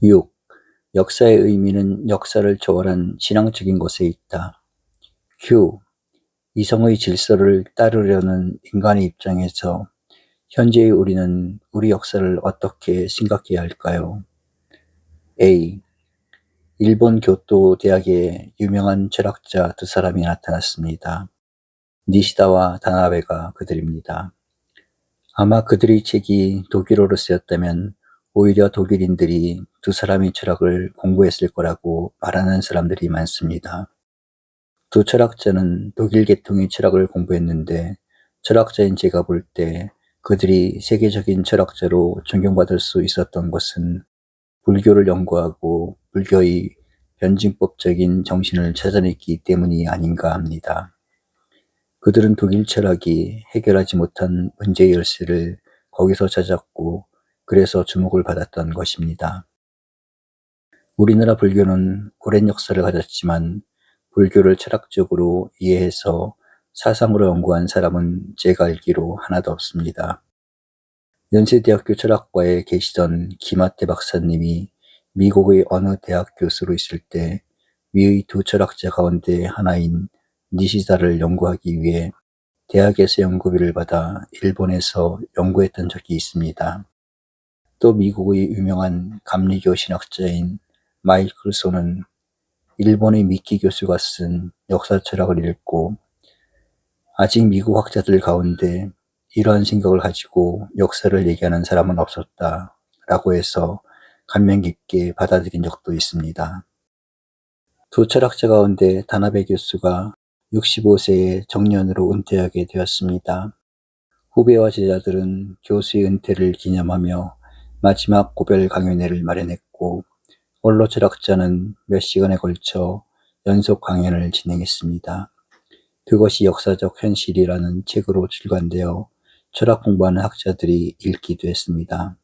6. 역사의 의미는 역사를 초월한 신앙적인 것에 있다. Q. 이성의 질서를 따르려는 인간의 입장에서 현재의 우리는 우리 역사를 어떻게 생각해야 할까요? A. 일본 교토 대학에 유명한 철학자 두 사람이 나타났습니다. 니시다와 다나베가 그들입니다. 아마 그들의 책이 독일어로 쓰였다면 오히려 독일인들이 두 사람의 철학을 공부했을 거라고 말하는 사람들이 많습니다. 두 철학자는 독일 계통의 철학을 공부했는데 철학자인 제가 볼 때 그들이 세계적인 철학자로 존경받을 수 있었던 것은 불교를 연구하고 불교의 변증법적인 정신을 찾아냈기 때문이 아닌가 합니다. 그들은 독일 철학이 해결하지 못한 문제의 열쇠를 거기서 찾았고 그래서 주목을 받았던 것입니다. 우리나라 불교는 오랜 역사를 가졌지만 불교를 철학적으로 이해해서 사상으로 연구한 사람은 제가 알기로 하나도 없습니다. 연세대학교 철학과에 계시던 김하태 박사님이 미국의 어느 대학 교수로 있을 때 위의 두 철학자 가운데 하나인 니시다를 연구하기 위해 대학에서 연구비를 받아 일본에서 연구했던 적이 있습니다. 또 미국의 유명한 감리교 신학자인 마이클 소는 일본의 미키 교수가 쓴 역사 철학을 읽고 아직 미국 학자들 가운데 이러한 생각을 가지고 역사를 얘기하는 사람은 없었다 라고 해서 감명 깊게 받아들인 적도 있습니다. 두 철학자 가운데 다나베 교수가 65세의 정년으로 은퇴하게 되었습니다. 후배와 제자들은 교수의 은퇴를 기념하며 마지막 고별 강연회를 마련했고 원로 철학자는 몇 시간에 걸쳐 연속 강연을 진행했습니다. 그것이 역사적 현실이라는 책으로 출간되어 철학 공부하는 학자들이 읽기도 했습니다.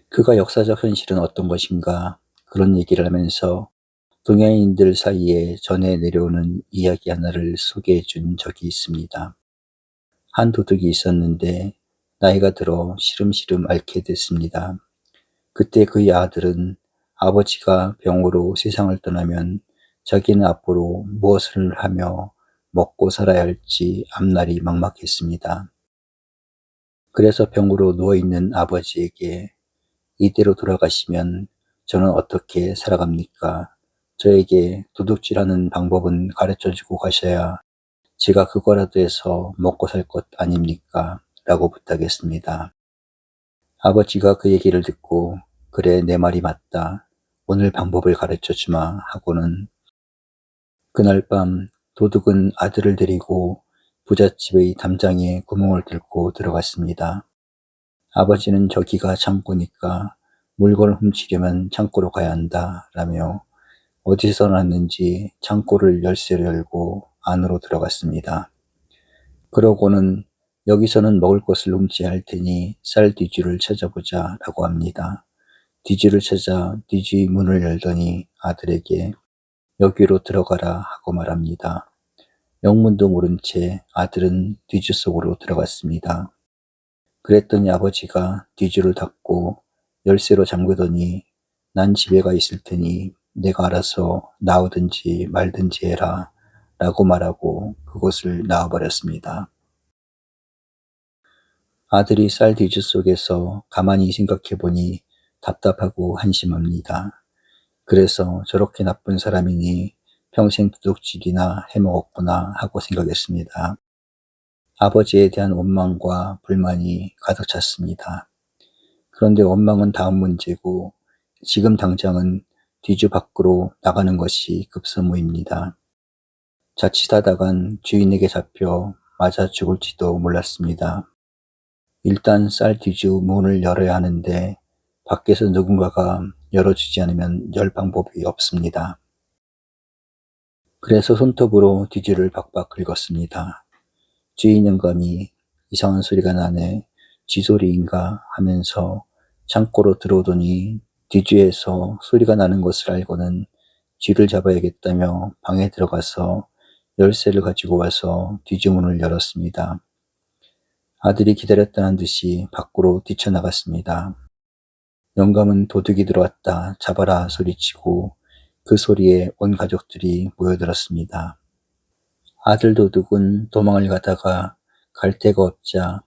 그가 역사적 현실은 어떤 것인가 그런 얘기를 하면서 동양인들 사이에 전해 내려오는 이야기 하나를 소개해 준 적이 있습니다. 한 도둑이 있었는데 나이가 들어 시름시름 앓게 됐습니다. 그때 그의 아들은 아버지가 병으로 세상을 떠나면 자기는 앞으로 무엇을 하며 먹고 살아야 할지 앞날이 막막했습니다. 그래서 병으로 누워있는 아버지에게 이대로 돌아가시면 저는 어떻게 살아갑니까? 저에게 도둑질하는 방법은 가르쳐주고 가셔야 제가 그거라도 해서 먹고 살 것 아닙니까? 라고 부탁했습니다. 아버지가 그 얘기를 듣고 그래 내 말이 맞다. 오늘 방법을 가르쳐주마 하고는 그날 밤 도둑은 아들을 데리고 부잣집의 담장에 구멍을 뚫고 들어갔습니다. 아버지는 저기가 창고니까 물건을 훔치려면 창고로 가야 한다 라며 어디서 났는지 창고를 열쇠로 열고 안으로 들어갔습니다. 그러고는 여기서는 먹을 것을 훔쳐야 할 테니 쌀 뒤주를 찾아보자 라고 합니다. 뒤주를 찾아 뒤주의 문을 열더니 아들에게 여기로 들어가라 하고 말합니다. 영문도 모른 채 아들은 뒤주 속으로 들어갔습니다. 그랬더니 아버지가 뒤주를 닫고 열쇠로 잠그더니 난 집에 가 있을 테니 내가 알아서 나오든지 말든지 해라 라고 말하고 그곳을 나와버렸습니다. 아들이 쌀 뒤주 속에서 가만히 생각해보니 답답하고 한심합니다. 그래서 저렇게 나쁜 사람이니 평생 도둑질이나 해먹었구나 하고 생각했습니다. 아버지에 대한 원망과 불만이 가득 찼습니다. 그런데 원망은 다음 문제고 지금 당장은 뒤주 밖으로 나가는 것이 급선무입니다. 자칫하다간 주인에게 잡혀 맞아 죽을지도 몰랐습니다. 일단 쌀 뒤주 문을 열어야 하는데 밖에서 누군가가 열어주지 않으면 열 방법이 없습니다. 그래서 손톱으로 뒤주를 박박 긁었습니다. 주인 영감이 이상한 소리가 나네 쥐소리인가 하면서 창고로 들어오더니 뒤주에서 소리가 나는 것을 알고는 쥐를 잡아야겠다며 방에 들어가서 열쇠를 가지고 와서 뒤주문을 열었습니다. 아들이 기다렸다는 듯이 밖으로 뛰쳐나갔습니다. 영감은 도둑이 들어왔다, 잡아라 소리치고 그 소리에 온 가족들이 모여들었습니다. 아들 도둑은 도망을 가다가 갈 데가 없자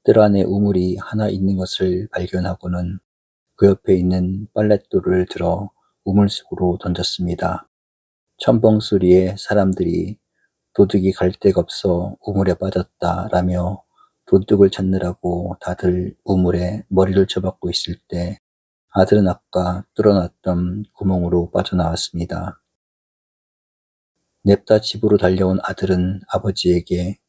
뜰 안에 우물이 하나 있는 것을 발견하고는 그 옆에 있는 빨랫돌을 들어 우물 속으로 던졌습니다. 첨벙 소리에 사람들이 도둑이 갈 데가 없어 우물에 빠졌다라며 도둑을 찾느라고 다들 우물에 머리를 쳐박고 있을 때 아들은 아까 뚫어놨던 구멍으로 빠져나왔습니다. 냅다 집으로 달려온 아들은 아버지에게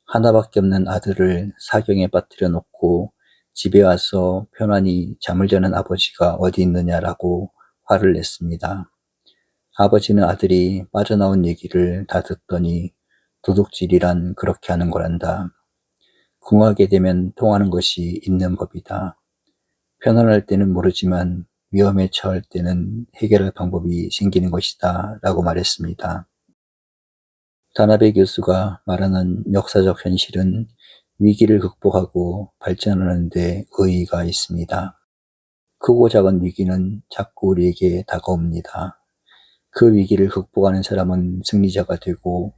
하나밖에 없는 아들을 사경에 빠뜨려 놓고 집에 와서 편안히 잠을 자는 아버지가 어디 있느냐라고 화를 냈습니다. 아버지는 아들이 빠져나온 얘기를 다 듣더니 도둑질이란 그렇게 하는 거란다. 궁하게 되면 통하는 것이 있는 법이다. 편안할 때는 모르지만 위험에 처할 때는 해결할 방법이 생기는 것이다 라고 말했습니다. 다나베 교수가 말하는 역사적 현실은 위기를 극복하고 발전하는 데 의의가 있습니다. 크고 작은 위기는 자꾸 우리에게 다가옵니다. 그 위기를 극복하는 사람은 승리자가 되고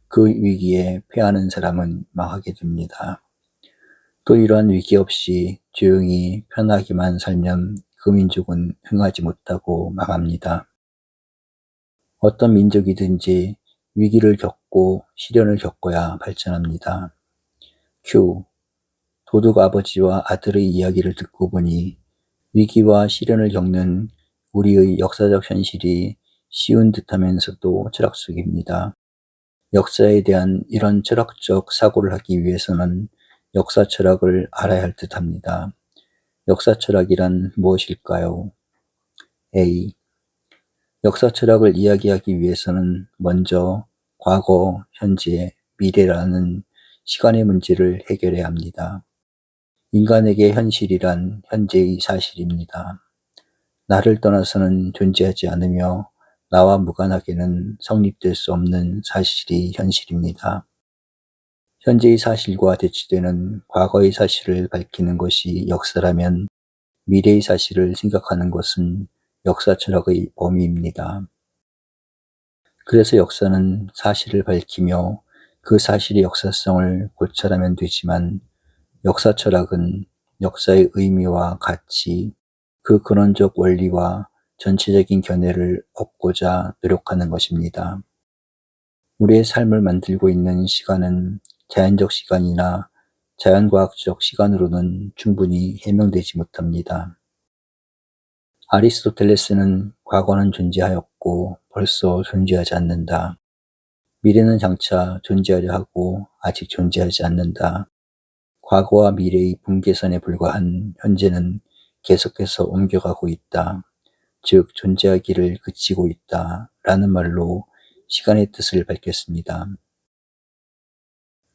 그 위기에 패하는 사람은 망하게 됩니다. 또 이러한 위기 없이 조용히 편하게만 살면 그 민족은 흥하지 못하고 망합니다. 어떤 민족이든지 위기를 겪고 시련을 겪어야 발전합니다. 큐. 도둑 아버지와 아들의 이야기를 듣고 보니 위기와 시련을 겪는 우리의 역사적 현실이 쉬운 듯하면서도 철학적입니다. 역사에 대한 이런 철학적 사고를 하기 위해서는 역사 철학을 알아야 할 듯합니다. 역사 철학이란 무엇일까요? A. 역사 철학을 이야기하기 위해서는 먼저 과거, 현재, 미래라는 시간의 문제를 해결해야 합니다. 인간에게 현실이란 현재의 사실입니다. 나를 떠나서는 존재하지 않으며 나와 무관하게는 성립될 수 없는 사실이 현실입니다. 현재의 사실과 대치되는 과거의 사실을 밝히는 것이 역사라면 미래의 사실을 생각하는 것은 역사 철학의 범위입니다. 그래서 역사는 사실을 밝히며 그 사실의 역사성을 고찰하면 되지만 역사 철학은 역사의 의미와 가치, 그 근원적 원리와 전체적인 견해를 얻고자 노력하는 것입니다. 우리의 삶을 만들고 있는 시간은 자연적 시간이나 자연과학적 시간으로는 충분히 해명되지 못합니다. 아리스토텔레스는 과거는 존재하였고 벌써 존재하지 않는다. 미래는 장차 존재하려 하고 아직 존재하지 않는다. 과거와 미래의 분계선에 불과한 현재는 계속해서 옮겨가고 있다. 즉 존재하기를 그치고 있다. 라는 말로 시간의 뜻을 밝혔습니다.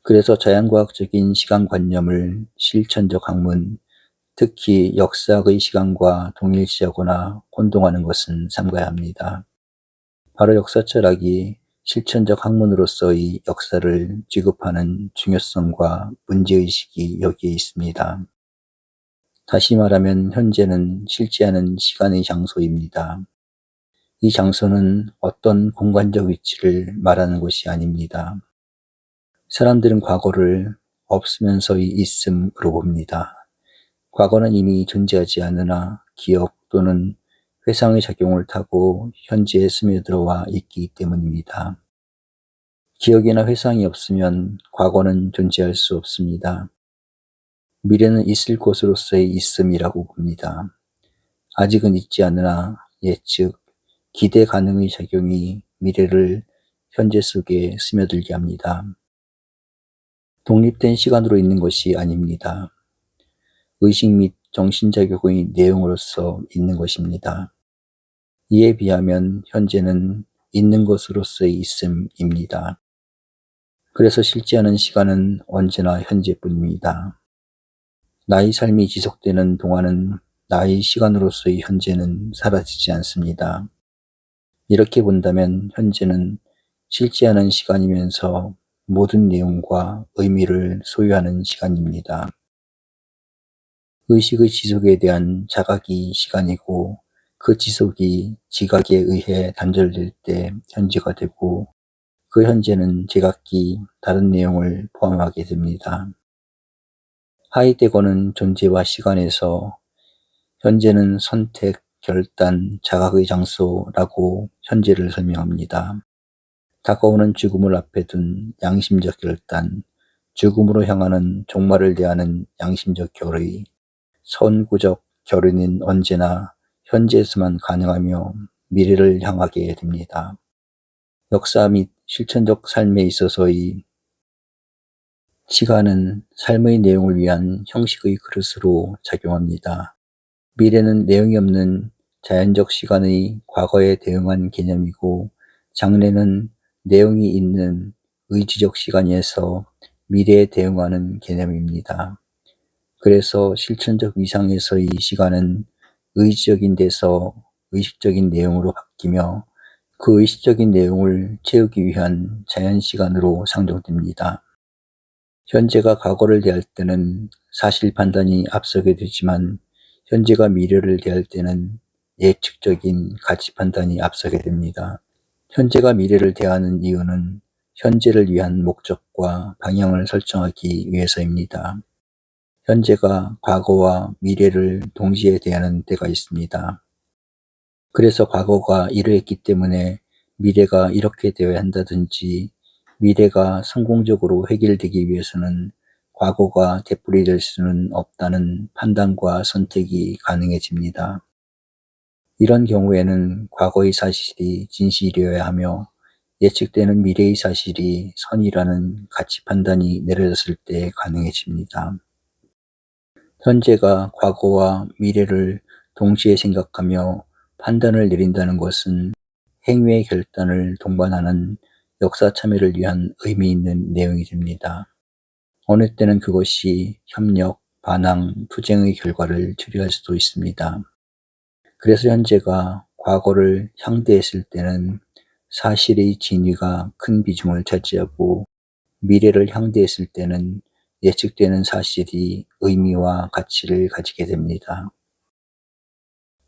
그래서 자연과학적인 시간관념을 실천적 학문, 특히 역사학의 시간과 동일시하거나 혼동하는 것은 삼가야 합니다. 바로 역사철학이 실천적 학문으로서의 역사를 취급하는 중요성과 문제의식이 여기에 있습니다. 다시 말하면 현재는 실제하는 시간의 장소입니다. 이 장소는 어떤 공간적 위치를 말하는 것이 아닙니다. 사람들은 과거를 없으면서의 있음으로 봅니다. 과거는 이미 존재하지 않으나 기억 또는 회상의 작용을 타고 현재에 스며들어와 있기 때문입니다. 기억이나 회상이 없으면 과거는 존재할 수 없습니다. 미래는 있을 것으로서의 있음이라고 봅니다. 아직은 있지 않으나 예측, 기대 가능의 작용이 미래를 현재 속에 스며들게 합니다. 독립된 시간으로 있는 것이 아닙니다. 의식 및 정신작용의 내용으로서 있는 것입니다. 이에 비하면 현재는 있는 것으로서의 있음입니다. 그래서 실제하는 시간은 언제나 현재뿐입니다. 나의 삶이 지속되는 동안은 나의 시간으로서의 현재는 사라지지 않습니다. 이렇게 본다면 현재는 실제하는 시간이면서 모든 내용과 의미를 소유하는 시간입니다. 의식의 지속에 대한 자각이 시간이고 그 지속이 지각에 의해 단절될 때 현재가 되고 그 현재는 제각기 다른 내용을 포함하게 됩니다. 하이데거는 존재와 시간에서 현재는 선택, 결단, 자각의 장소라고 현재를 설명합니다. 다가오는 죽음을 앞에 둔 양심적 결단, 죽음으로 향하는 종말을 대하는 양심적 결의, 선구적 결의는 언제나 현재에서만 가능하며 미래를 향하게 됩니다. 역사 및 실천적 삶에 있어서의 시간은 삶의 내용을 위한 형식의 그릇으로 작용합니다. 미래는 내용이 없는 자연적 시간의 과거에 대응한 개념이고 장래는 내용이 있는 의지적 시간에서 미래에 대응하는 개념입니다. 그래서 실천적 위상에서의 시간은 의지적인 데서 의식적인 내용으로 바뀌며 그 의식적인 내용을 채우기 위한 자연시간으로 상정됩니다. 현재가 과거를 대할 때는 사실 판단이 앞서게 되지만 현재가 미래를 대할 때는 예측적인 가치 판단이 앞서게 됩니다. 현재가 미래를 대하는 이유는 현재를 위한 목적과 방향을 설정하기 위해서입니다. 현재가 과거와 미래를 동시에 대하는 때가 있습니다. 그래서 과거가 이러했기 때문에 미래가 이렇게 되어야 한다든지 미래가 성공적으로 해결되기 위해서는 과거가 되풀이될 수는 없다는 판단과 선택이 가능해집니다. 이런 경우에는 과거의 사실이 진실이어야 하며 예측되는 미래의 사실이 선이라는 가치 판단이 내려졌을 때 가능해집니다. 현재가 과거와 미래를 동시에 생각하며 판단을 내린다는 것은 행위의 결단을 동반하는 역사 참여를 위한 의미 있는 내용이 됩니다. 어느 때는 그것이 협력, 반항, 투쟁의 결과를 초래할 수도 있습니다. 그래서 현재가 과거를 향대했을 때는 사실의 진위가 큰 비중을 차지하고 미래를 향대했을 때는 예측되는 사실이 의미와 가치를 가지게 됩니다.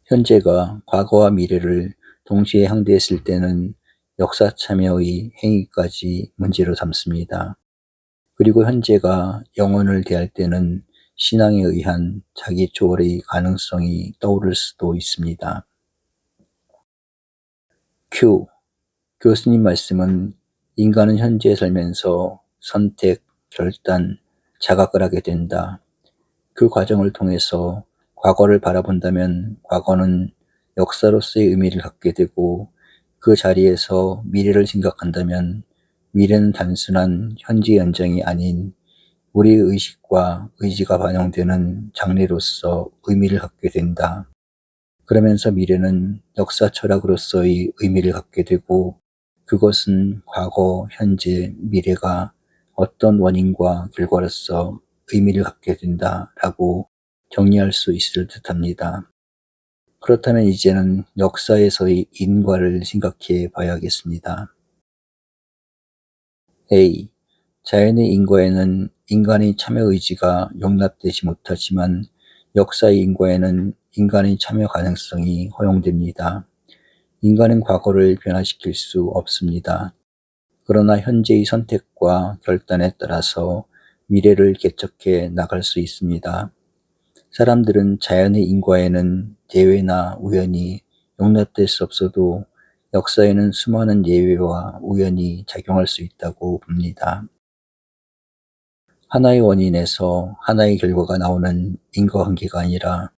현재가 과거와 미래를 동시에 향대했을 때는 역사 참여의 행위까지 문제로 삼습니다. 그리고 현재가 영혼을 대할 때는 신앙에 의한 자기 초월의 가능성이 떠오를 수도 있습니다. Q. 교수님 말씀은 인간은 현재에 살면서 선택, 결단, 자각을 하게 된다. 그 과정을 통해서 과거를 바라본다면 과거는 역사로서의 의미를 갖게 되고 그 자리에서 미래를 생각한다면 미래는 단순한 현재 연장이 아닌 우리의 의식과 의지가 반영되는 장래로서 의미를 갖게 된다. 그러면서 미래는 역사 철학으로서의 의미를 갖게 되고 그것은 과거, 현재, 미래가 어떤 원인과 결과로서 의미를 갖게 된다라고 정리할 수 있을 듯합니다. 그렇다면 이제는 역사에서의 인과를 생각해 봐야겠습니다. A. 자연의 인과에는 인간의 참여 의지가 용납되지 못하지만 역사의 인과에는 인간의 참여 가능성이 허용됩니다. 인간은 과거를 변화시킬 수 없습니다. 그러나 현재의 선택과 결단에 따라서 미래를 개척해 나갈 수 있습니다. 사람들은 자연의 인과에는 예외나 우연이 용납될 수 없어도 역사에는 수많은 예외와 우연이 작용할 수 있다고 봅니다. 하나의 원인에서 하나의 결과가 나오는 인과관계가 아니라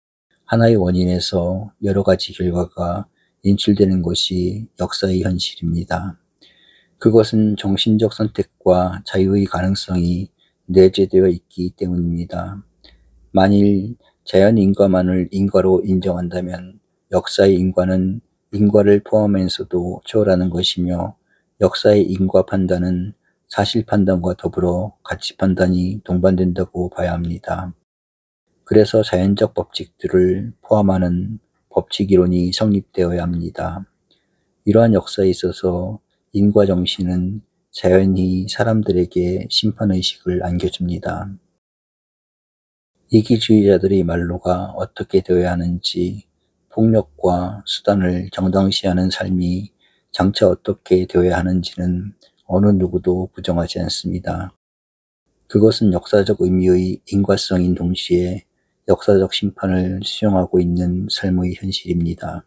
하나의 원인에서 여러 가지 결과가 인출되는 것이 역사의 현실입니다. 그것은 정신적 선택과 자유의 가능성이 내재되어 있기 때문입니다. 만일 자연 인과만을 인과로 인정한다면 역사의 인과는 인과를 포함하면서도 초월하는 것이며 역사의 인과 판단은 사실 판단과 더불어 가치 판단이 동반된다고 봐야 합니다. 그래서 자연적 법칙들을 포함하는 법칙 이론이 성립되어야 합니다. 이러한 역사에 있어서 인과 정신은 자연히 사람들에게 심판의식을 안겨줍니다. 이기주의자들의 말로가 어떻게 되어야 하는지, 폭력과 수단을 정당시하는 삶이 장차 어떻게 되어야 하는지는 어느 누구도 부정하지 않습니다. 그것은 역사적 의미의 인과성인 동시에 역사적 심판을 수용하고 있는 삶의 현실입니다.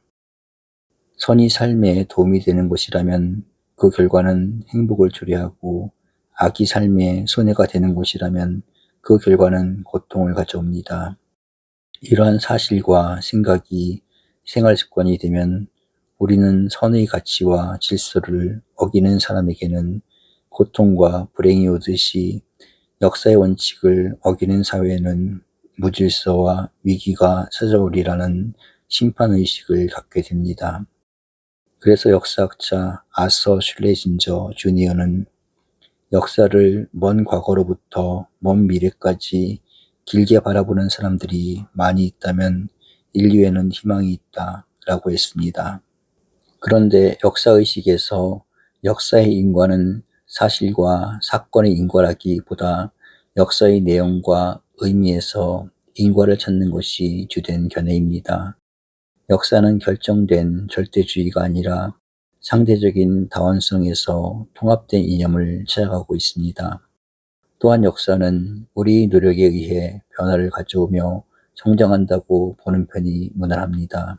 선이 삶에 도움이 되는 것이라면 그 결과는 행복을 초래하고, 악이 삶에 손해가 되는 것이라면 그 결과는 고통을 가져옵니다. 이러한 사실과 생각이 생활 습관이 되면 우리는 선의 가치와 질서를 어기는 사람에게는 고통과 불행이 오듯이, 역사의 원칙을 어기는 사회에는 무질서와 위기가 찾아오리라는 심판의식을 갖게 됩니다. 그래서 역사학자 아서 슐레징저 주니어는 역사를 먼 과거로부터 먼 미래까지 길게 바라보는 사람들이 많이 있다면 인류에는 희망이 있다 라고 했습니다. 그런데 역사의식에서 역사의 인과는 사실과 사건의 인과라기보다 역사의 내용과 의미에서 인과를 찾는 것이 주된 견해입니다. 역사는 결정된 절대주의가 아니라 상대적인 다원성에서 통합된 이념을 찾아가고 있습니다. 또한 역사는 우리 노력에 의해 변화를 가져오며 성장한다고 보는 편이 무난합니다.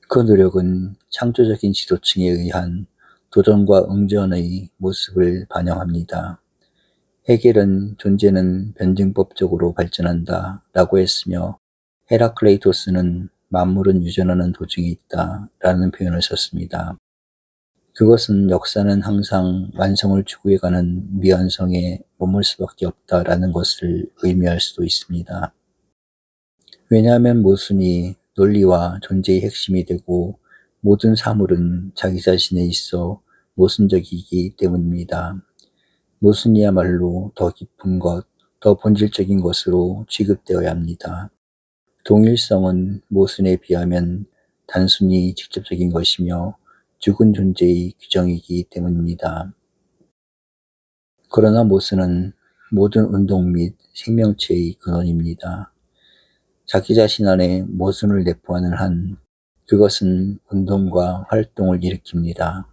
그 노력은 창조적인 지도층에 의한 도전과 응전의 모습을 반영합니다. 헤겔은 존재는 변증법적으로 발전한다 라고 했으며, 헤라클레이토스는 만물은 유전하는 도중에 있다 라는 표현을 썼습니다. 그것은 역사는 항상 완성을 추구해가는 미완성에 머물 수밖에 없다 라는 것을 의미할 수도 있습니다. 왜냐하면 모순이 논리와 존재의 핵심이 되고, 모든 사물은 자기 자신에 있어 모순적이기 때문입니다. 모순이야말로 더 깊은 것, 더 본질적인 것으로 취급되어야 합니다. 동일성은 모순에 비하면 단순히 직접적인 것이며 죽은 존재의 규정이기 때문입니다. 그러나 모순은 모든 운동 및 생명체의 근원입니다. 자기 자신 안에 모순을 내포하는 한 그것은 운동과 활동을 일으킵니다.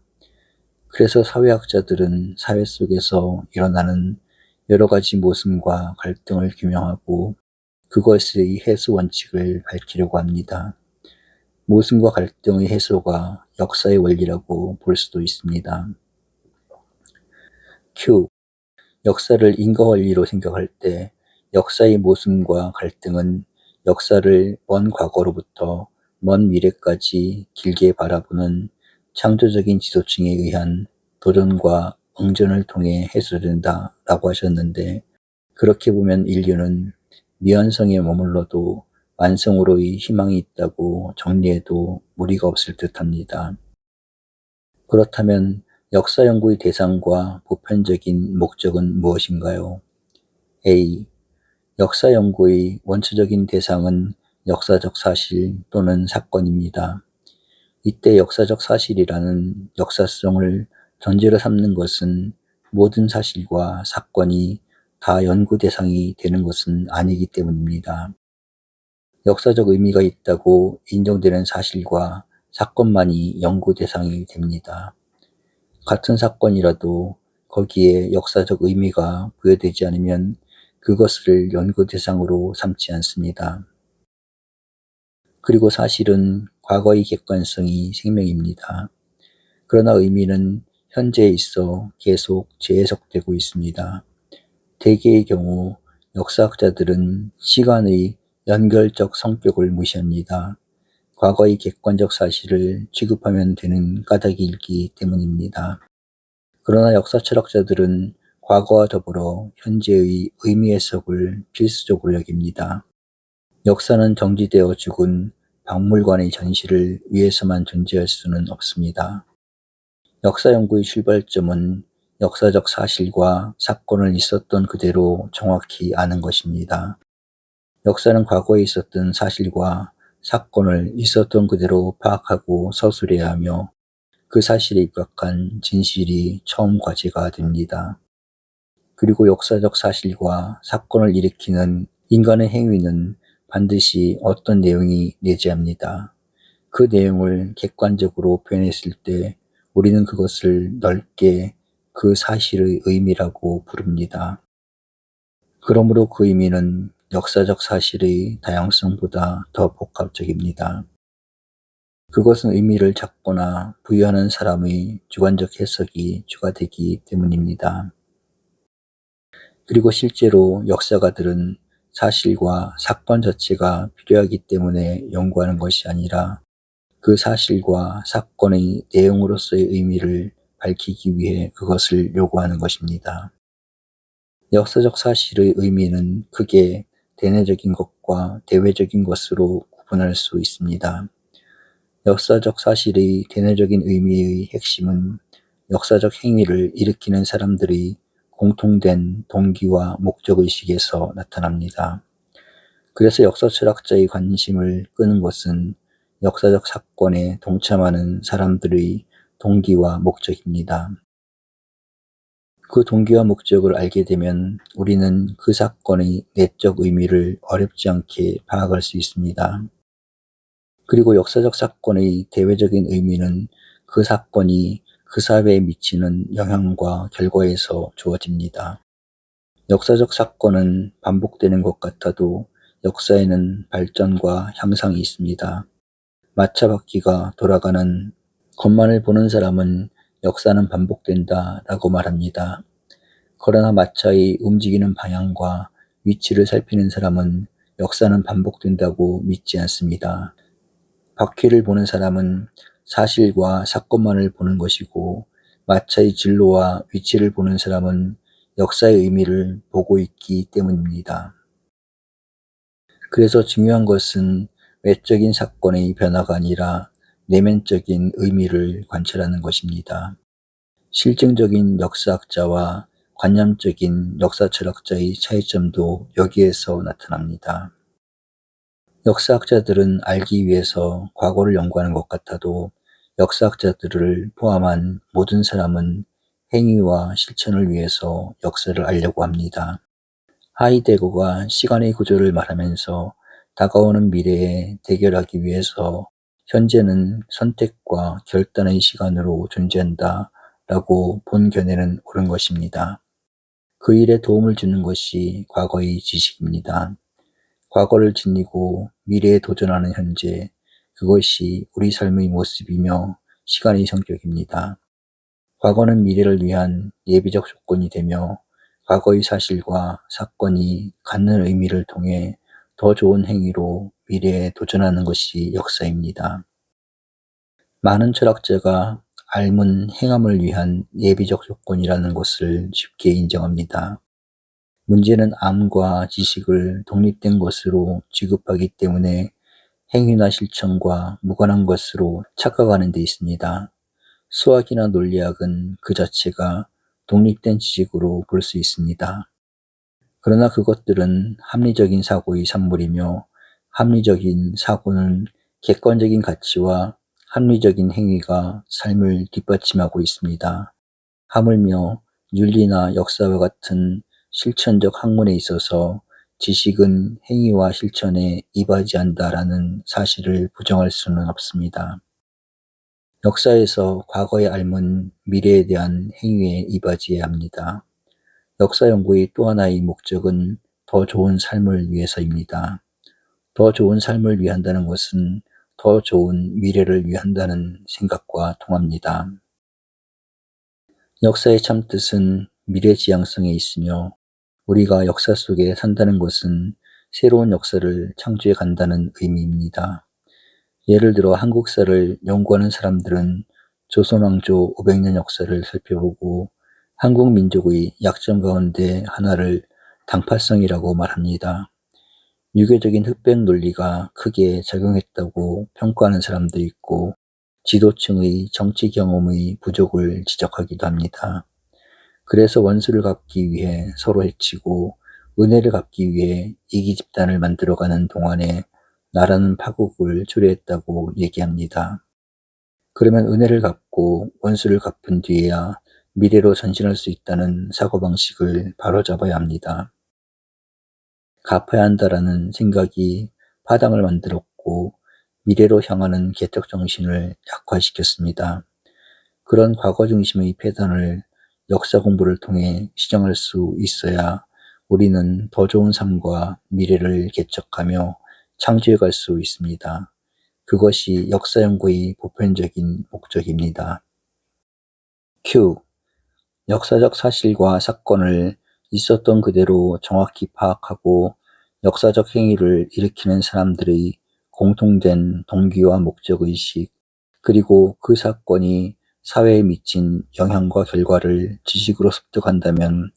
그래서 사회학자들은 사회 속에서 일어나는 여러 가지 모순과 갈등을 규명하고 그것의 해소 원칙을 밝히려고 합니다. 모순과 갈등의 해소가 역사의 원리라고 볼 수도 있습니다. Q. 역사를 인과원리로 생각할 때 역사의 모순과 갈등은 역사를 먼 과거로부터 먼 미래까지 길게 바라보는 창조적인 지도층에 의한 도전과 응전을 통해 해소된다 라고 하셨는데, 그렇게 보면 인류는 미완성에 머물러도 완성으로의 희망이 있다고 정리해도 무리가 없을 듯합니다. 그렇다면 역사 연구의 대상과 보편적인 목적은 무엇인가요? A. 역사 연구의 원초적인 대상은 역사적 사실 또는 사건입니다. 이때 역사적 사실이라는 역사성을 전제로 삼는 것은 모든 사실과 사건이 다 연구 대상이 되는 것은 아니기 때문입니다. 역사적 의미가 있다고 인정되는 사실과 사건만이 연구 대상이 됩니다. 같은 사건이라도 거기에 역사적 의미가 부여되지 않으면 그것을 연구 대상으로 삼지 않습니다. 그리고 사실은 과거의 객관성이 생명입니다. 그러나 의미는 현재에 있어 계속 재해석되고 있습니다. 대개의 경우 역사학자들은 시간의 연결적 성격을 무시합니다. 과거의 객관적 사실을 취급하면 되는 까닭이기 때문입니다. 그러나 역사 철학자들은 과거와 더불어 현재의 의미 해석을 필수적으로 여깁니다. 역사는 정지되어 죽은 박물관의 전시를 위해서만 존재할 수는 없습니다. 역사 연구의 출발점은 역사적 사실과 사건을 있었던 그대로 정확히 아는 것입니다. 역사는 과거에 있었던 사실과 사건을 있었던 그대로 파악하고 서술해야 하며, 그 사실에 입각한 진실이 처음 과제가 됩니다. 그리고 역사적 사실과 사건을 일으키는 인간의 행위는 반드시 어떤 내용이 내재합니다. 그 내용을 객관적으로 표현했을 때 우리는 그것을 넓게 그 사실의 의미라고 부릅니다. 그러므로 그 의미는 역사적 사실의 다양성보다 더 복합적입니다. 그것은 의미를 잡거나 부여하는 사람의 주관적 해석이 추가되기 때문입니다. 그리고 실제로 역사가들은 사실과 사건 자체가 필요하기 때문에 연구하는 것이 아니라 그 사실과 사건의 내용으로서의 의미를 밝히기 위해 그것을 요구하는 것입니다. 역사적 사실의 의미는 크게 대내적인 것과 대외적인 것으로 구분할 수 있습니다. 역사적 사실의 대내적인 의미의 핵심은 역사적 행위를 일으키는 사람들의 공통된 동기와 목적의식에서 나타납니다. 그래서 역사 철학자의 관심을 끄는 것은 역사적 사건에 동참하는 사람들의 동기와 목적입니다. 그 동기와 목적을 알게 되면 우리는 그 사건의 내적 의미를 어렵지 않게 파악할 수 있습니다. 그리고 역사적 사건의 대외적인 의미는 그 사건이 그 사회에 미치는 영향과 결과에서 주어집니다. 역사적 사건은 반복되는 것 같아도 역사에는 발전과 향상이 있습니다. 마차 바퀴가 돌아가는 것만을 보는 사람은 역사는 반복된다 라고 말합니다. 그러나 마차의 움직이는 방향과 위치를 살피는 사람은 역사는 반복된다고 믿지 않습니다. 바퀴를 보는 사람은 사실과 사건만을 보는 것이고 마차의 진로와 위치를 보는 사람은 역사의 의미를 보고 있기 때문입니다. 그래서 중요한 것은 외적인 사건의 변화가 아니라 내면적인 의미를 관찰하는 것입니다. 실증적인 역사학자와 관념적인 역사철학자의 차이점도 여기에서 나타납니다. 역사학자들은 알기 위해서 과거를 연구하는 것 같아도 역사학자들을 포함한 모든 사람은 행위와 실천을 위해서 역사를 알려고 합니다. 하이데거가 시간의 구조를 말하면서 다가오는 미래에 대결하기 위해서 현재는 선택과 결단의 시간으로 존재한다 라고 본 견해는 옳은 것입니다. 그 일에 도움을 주는 것이 과거의 지식입니다. 과거를 지니고 미래에 도전하는 현재, 그것이 우리 삶의 모습이며 시간의 성격입니다. 과거는 미래를 위한 예비적 조건이 되며 과거의 사실과 사건이 갖는 의미를 통해 더 좋은 행위로 미래에 도전하는 것이 역사입니다. 많은 철학자가 삶은 행함을 위한 예비적 조건이라는 것을 쉽게 인정합니다. 문제는 암과 지식을 독립된 것으로 취급하기 때문에 행위나 실천과 무관한 것으로 착각하는 데 있습니다. 수학이나 논리학은 그 자체가 독립된 지식으로 볼 수 있습니다. 그러나 그것들은 합리적인 사고의 산물이며 합리적인 사고는 객관적인 가치와 합리적인 행위가 삶을 뒷받침하고 있습니다. 하물며 윤리나 역사와 같은 실천적 학문에 있어서 지식은 행위와 실천에 이바지한다라는 사실을 부정할 수는 없습니다. 역사에서 과거의 삶은 미래에 대한 행위에 이바지해야 합니다. 역사 연구의 또 하나의 목적은 더 좋은 삶을 위해서입니다. 더 좋은 삶을 위한다는 것은 더 좋은 미래를 위한다는 생각과 통합니다. 역사의 참뜻은 미래지향성에 있으며 우리가 역사 속에 산다는 것은 새로운 역사를 창조해 간다는 의미입니다. 예를 들어 한국사를 연구하는 사람들은 조선왕조 500년 역사를 살펴보고 한국 민족의 약점 가운데 하나를 당파성이라고 말합니다. 유교적인 흑백 논리가 크게 작용했다고 평가하는 사람도 있고 지도층의 정치 경험의 부족을 지적하기도 합니다. 그래서 원수를 갚기 위해 서로 해치고 은혜를 갚기 위해 이기 집단을 만들어가는 동안에 나라는 파국을 초래했다고 얘기합니다. 그러면 은혜를 갚고 원수를 갚은 뒤에야 미래로 전진할 수 있다는 사고방식을 바로잡아야 합니다. 갚아야 한다라는 생각이 파당을 만들었고 미래로 향하는 개척 정신을 약화시켰습니다. 그런 과거 중심의 폐단을 역사 공부를 통해 시정할 수 있어야 우리는 더 좋은 삶과 미래를 개척하며 창조해 갈 수 있습니다. 그것이 역사 연구의 보편적인 목적입니다. Q. 역사적 사실과 사건을 있었던 그대로 정확히 파악하고 역사적 행위를 일으키는 사람들의 공통된 동기와 목적의식, 그리고 그 사건이 사회에 미친 영향과 결과를 지식으로 습득한다면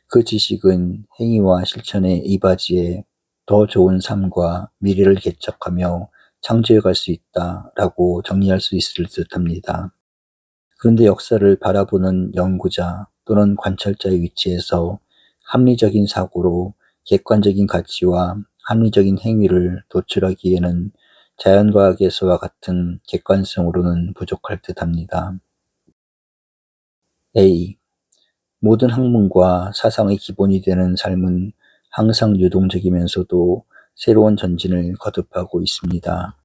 그 지식은 행위와 실천에 이바지해 더 좋은 삶과 미래를 개척하며 창조해 갈 수 있다라고 정리할 수 있을 듯합니다. 그런데 역사를 바라보는 연구자 또는 관찰자의 위치에서 합리적인 사고로 객관적인 가치와 합리적인 행위를 도출하기에는 자연과학에서와 같은 객관성으로는 부족할 듯합니다. A. 모든 학문과 사상의 기본이 되는 삶은 항상 유동적이면서도 새로운 전진을 거듭하고 있습니다.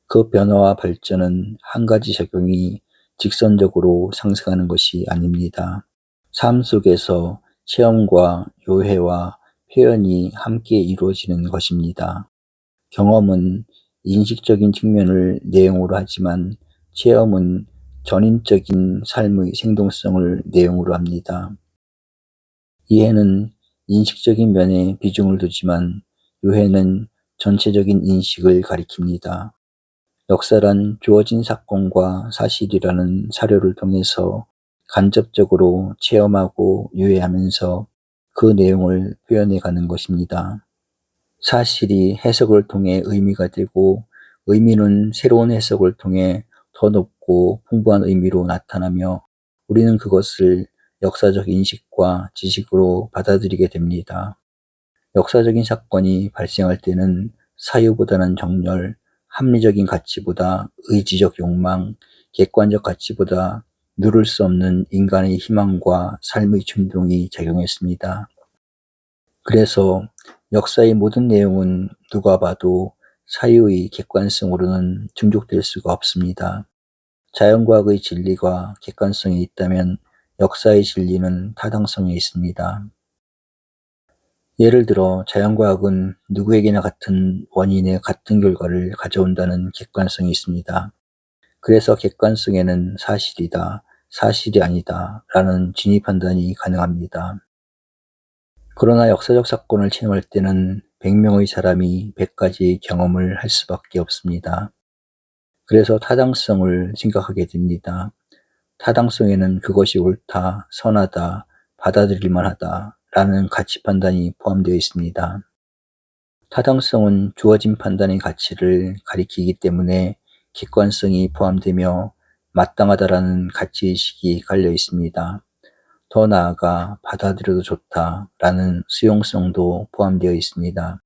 그 변화와 발전은 한 가지 작용이 직선적으로 상승하는 것이 아닙니다. 삶 속에서 체험과 요해와 표현이 함께 이루어지는 것입니다. 경험은 인식적인 측면을 내용으로 하지만 체험은 전인적인 삶의 생동성을 내용으로 합니다. 이해는 인식적인 면에 비중을 두지만 요해는 전체적인 인식을 가리킵니다. 역사란 주어진 사건과 사실이라는 사료를 통해서 간접적으로 체험하고 유해하면서 그 내용을 표현해 가는 것입니다. 사실이 해석을 통해 의미가 되고 의미는 새로운 해석을 통해 더 높고 풍부한 의미로 나타나며 우리는 그것을 역사적 인식과 지식으로 받아들이게 됩니다. 역사적인 사건이 발생할 때는 사유보다는 정렬, 합리적인 가치보다 의지적 욕망, 객관적 가치보다 누를 수 없는 인간의 희망과 삶의 충동이 작용했습니다. 그래서 역사의 모든 내용은 누가 봐도 사유의 객관성으로는 충족될 수가 없습니다. 자연과학의 진리가 객관성에 있다면 역사의 진리는 타당성에 있습니다. 예를 들어 자연과학은 누구에게나 같은 원인의 같은 결과를 가져온다는 객관성이 있습니다. 그래서 객관성에는 사실이다, 사실이 아니다 라는 진위 판단이 가능합니다. 그러나 역사적 사건을 체험할 때는 100명의 사람이 100가지의 경험을 할 수밖에 없습니다. 그래서 타당성을 생각하게 됩니다. 타당성에는 그것이 옳다, 선하다, 받아들일 만하다 라는 가치 판단이 포함되어 있습니다. 타당성은 주어진 판단의 가치를 가리키기 때문에 객관성이 포함되며 마땅하다라는 가치의식이 깔려 있습니다. 더 나아가 받아들여도 좋다라는 수용성도 포함되어 있습니다.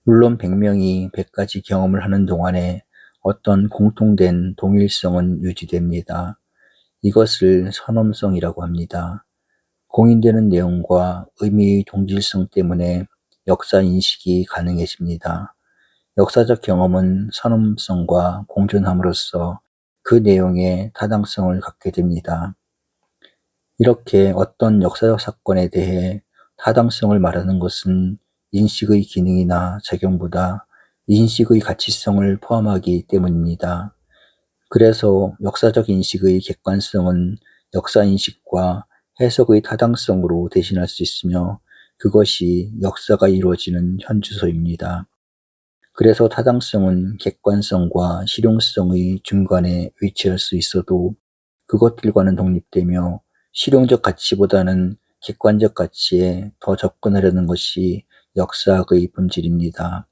물론 100명이 100가지 경험을 하는 동안에 어떤 공통된 동일성은 유지됩니다. 이것을 선험성이라고 합니다. 공인되는 내용과 의미의 동질성 때문에 역사 인식이 가능해집니다. 역사적 경험은 선험성과 공존함으로써 그 내용의 타당성을 갖게 됩니다. 이렇게 어떤 역사적 사건에 대해 타당성을 말하는 것은 인식의 기능이나 작용보다 인식의 가치성을 포함하기 때문입니다. 그래서 역사적 인식의 객관성은 역사 인식과 해석의 타당성으로 대신할 수 있으며 그것이 역사가 이루어지는 현주소입니다. 그래서 타당성은 객관성과 실용성의 중간에 위치할 수 있어도 그것들과는 독립되며 실용적 가치보다는 객관적 가치에 더 접근하려는 것이 역사학의 본질입니다.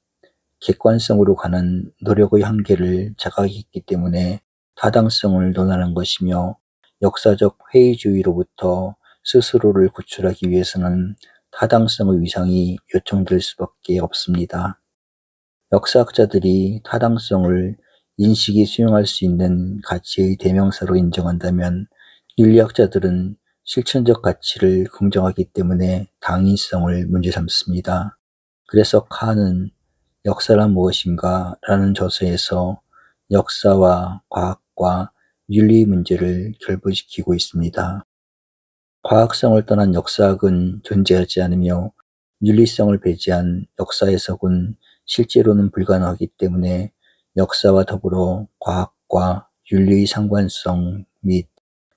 객관성으로 가는 노력의 한계를 자각했기 때문에 타당성을 논하는 것이며 역사적 회의주의로부터 스스로를 구출하기 위해서는 타당성의 위상이 요청될 수밖에 없습니다. 역사학자들이 타당성을 인식이 수용할 수 있는 가치의 대명사로 인정한다면 윤리학자들은 실천적 가치를 긍정하기 때문에 당위성을 문제 삼습니다. 그래서 칸은 역사란 무엇인가? 라는 저서에서 역사와 과학과 윤리 문제를 결부시키고 있습니다. 과학성을 떠난 역사학은 존재하지 않으며 윤리성을 배제한 역사 해석은 실제로는 불가능하기 때문에 역사와 더불어 과학과 윤리의 상관성 및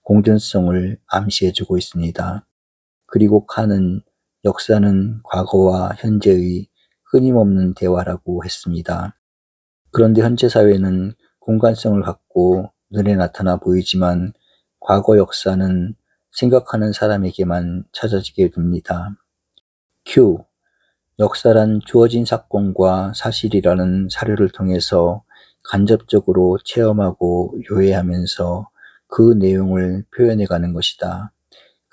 공존성을 암시해주고 있습니다. 그리고 칸은 역사는 과거와 현재의 끊임없는 대화라고 했습니다. 그런데 현재 사회는 공간성을 갖고 눈에 나타나 보이지만 과거 역사는 생각하는 사람에게만 찾아지게 됩니다. Q. 역사란 주어진 사건과 사실이라는 사료를 통해서 간접적으로 체험하고 요해하면서 그 내용을 표현해가는 것이다.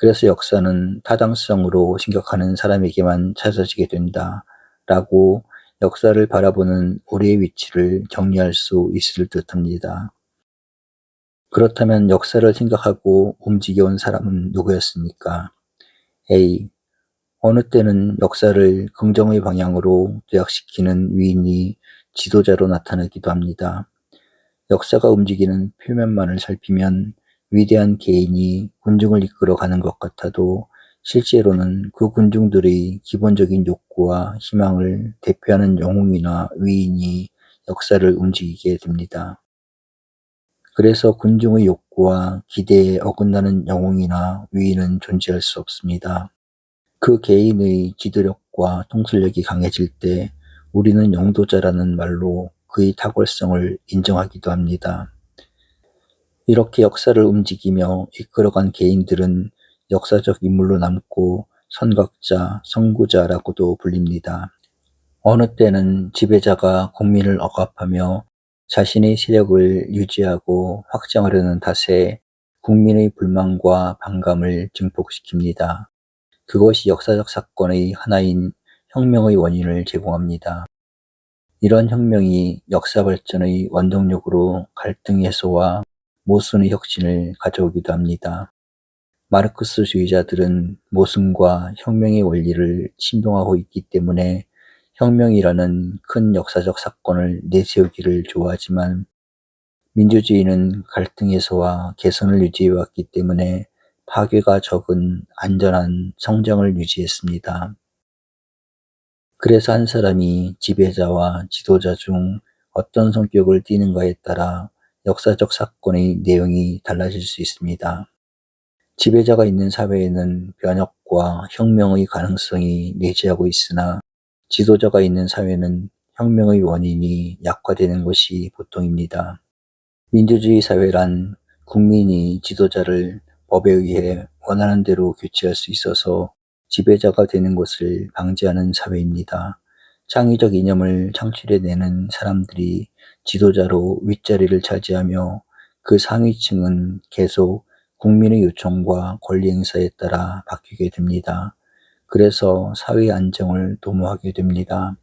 그래서 역사는 타당성으로 생각하는 사람에게만 찾아지게 된다. 라고 역사를 바라보는 우리의 위치를 정리할 수 있을 듯합니다. 그렇다면 역사를 생각하고 움직여온 사람은 누구였습니까? A. 어느 때는 역사를 긍정의 방향으로 도약시키는 위인이 지도자로 나타나기도 합니다. 역사가 움직이는 표면만을 살피면 위대한 개인이 군중을 이끌어가는 것 같아도 실제로는 그 군중들의 기본적인 욕구와 희망을 대표하는 영웅이나 위인이 역사를 움직이게 됩니다. 그래서 군중의 욕구와 기대에 어긋나는 영웅이나 위인은 존재할 수 없습니다. 그 개인의 지도력과 통솔력이 강해질 때 우리는 영도자라는 말로 그의 탁월성을 인정하기도 합니다. 이렇게 역사를 움직이며 이끌어간 개인들은 역사적 인물로 남고 선각자, 선구자라고도 불립니다. 어느 때는 지배자가 국민을 억압하며 자신의 세력을 유지하고 확장하려는 탓에 국민의 불만과 반감을 증폭시킵니다. 그것이 역사적 사건의 하나인 혁명의 원인을 제공합니다. 이런 혁명이 역사 발전의 원동력으로 갈등 해소와 모순의 혁신을 가져오기도 합니다. 마르크스주의자들은 모순과 혁명의 원리를 신봉하고 있기 때문에 혁명이라는 큰 역사적 사건을 내세우기를 좋아하지만 민주주의는 갈등 해소와 개선을 유지해왔기 때문에 파괴가 적은 안전한 성장을 유지했습니다. 그래서 한 사람이 지배자와 지도자 중 어떤 성격을 띠는가에 따라 역사적 사건의 내용이 달라질 수 있습니다. 지배자가 있는 사회에는 변혁과 혁명의 가능성이 내재하고 있으나 지도자가 있는 사회는 혁명의 원인이 약화되는 것이 보통입니다. 민주주의 사회란 국민이 지도자를 법에 의해 원하는 대로 교체할 수 있어서 지배자가 되는 것을 방지하는 사회입니다. 창의적 이념을 창출해내는 사람들이 지도자로 윗자리를 차지하며 그 상위층은 계속 국민의 요청과 권리 행사에 따라 바뀌게 됩니다. 그래서 사회 안정을 도모하게 됩니다.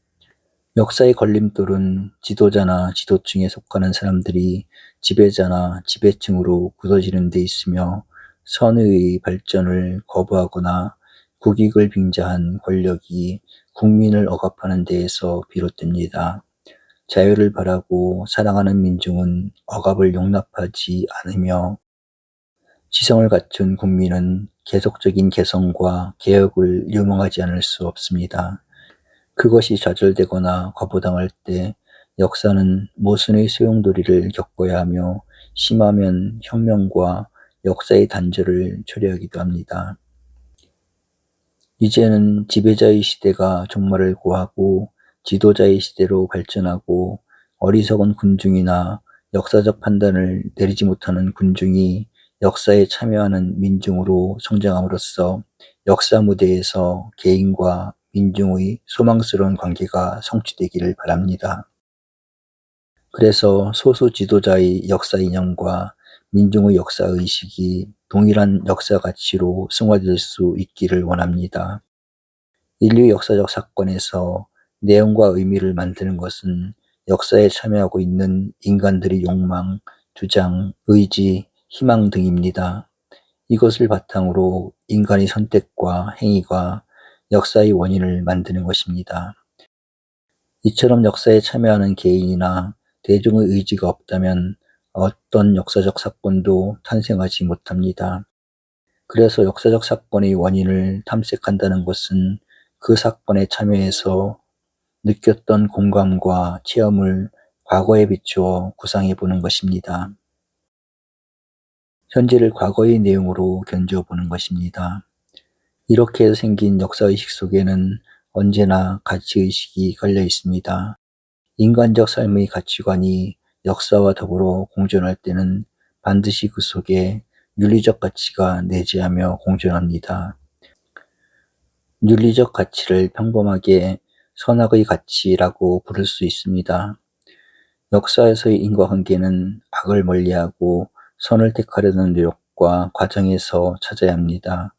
역사의 걸림돌은 지도자나 지도층에 속하는 사람들이 지배자나 지배층으로 굳어지는 데 있으며 선의의 발전을 거부하거나 국익을 빙자한 권력이 국민을 억압하는 데에서 비롯됩니다. 자유를 바라고 사랑하는 민중은 억압을 용납하지 않으며 지성을 갖춘 국민은 계속적인 개선과 개혁을 유망하지 않을 수 없습니다. 그것이 좌절되거나 거부당할 때 역사는 모순의 소용돌이를 겪어야 하며 심하면 혁명과 역사의 단절을 초래하기도 합니다. 이제는 지배자의 시대가 종말을 고하고 지도자의 시대로 발전하고 어리석은 군중이나 역사적 판단을 내리지 못하는 군중이 역사에 참여하는 민중으로 성장함으로써 역사 무대에서 개인과 민중의 소망스러운 관계가 성취되기를 바랍니다. 그래서 소수 지도자의 역사 이념과 민중의 역사 의식이 동일한 역사 가치로 승화될 수 있기를 원합니다. 인류 역사적 사건에서 내용과 의미를 만드는 것은 역사에 참여하고 있는 인간들의 욕망, 주장, 의지, 희망 등입니다. 이것을 바탕으로 인간의 선택과 행위가 역사의 원인을 만드는 것입니다. 이처럼 역사에 참여하는 개인이나 대중의 의지가 없다면 어떤 역사적 사건도 탄생하지 못합니다. 그래서 역사적 사건의 원인을 탐색한다는 것은 그 사건에 참여해서 느꼈던 공감과 체험을 과거에 비추어 구상해 보는 것입니다. 현재를 과거의 내용으로 견주어 보는 것입니다. 이렇게 생긴 역사의식 속에는 언제나 가치의식이 걸려 있습니다. 인간적 삶의 가치관이 역사와 더불어 공존할 때는 반드시 그 속에 윤리적 가치가 내재하며 공존합니다. 윤리적 가치를 평범하게 선악의 가치라고 부를 수 있습니다. 역사에서의 인과관계는 악을 멀리하고 선을 택하려는 노력과 과정에서 찾아야 합니다.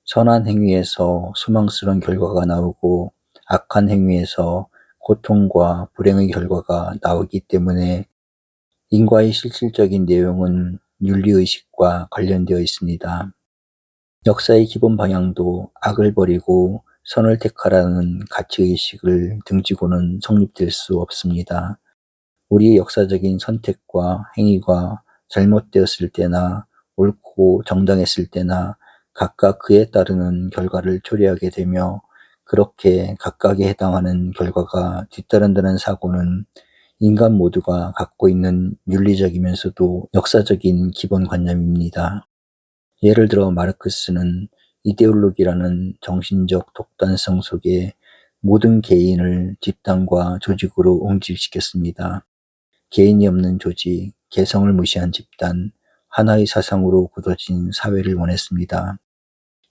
선한 행위에서 소망스러운 결과가 나오고 악한 행위에서 고통과 불행의 결과가 나오기 때문에 인과의 실질적인 내용은 윤리의식과 관련되어 있습니다. 역사의 기본 방향도 악을 버리고 선을 택하라는 가치의식을 등지고는 성립될 수 없습니다. 우리의 역사적인 선택과 행위가 잘못되었을 때나 옳고 정당했을 때나 각각 그에 따르는 결과를 초래하게 되며 그렇게 각각에 해당하는 결과가 뒤따른다는 사고는 인간 모두가 갖고 있는 윤리적이면서도 역사적인 기본관념입니다. 예를 들어 마르크스는 이데올로기라는 정신적 독단성 속에 모든 개인을 집단과 조직으로 옹집시켰습니다. 개인이 없는 조직, 개성을 무시한 집단, 하나의 사상으로 굳어진 사회를 원했습니다.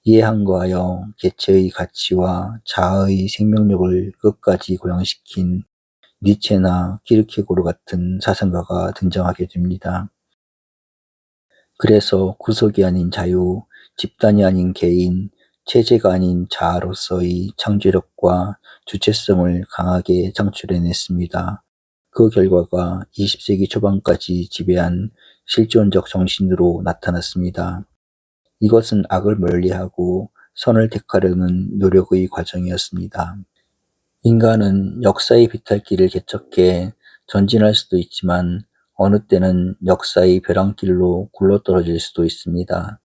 이에 항거하여 개체의 가치와 자아의 생명력을 끝까지 고양시킨 니체나 키르케고르 같은 사상가가 등장하게 됩니다. 그래서 구속이 아닌 자유, 집단이 아닌 개인, 체제가 아닌 자아로서의 창조력과 주체성을 강하게 창출해냈습니다. 그 결과가 20세기 초반까지 지배한 실존적 정신으로 나타났습니다. 이것은 악을 멀리하고 선을 택하려는 노력의 과정이었습니다. 인간은 역사의 비탈길을 개척해 전진할 수도 있지만 어느 때는 역사의 벼랑길로 굴러떨어질 수도 있습니다.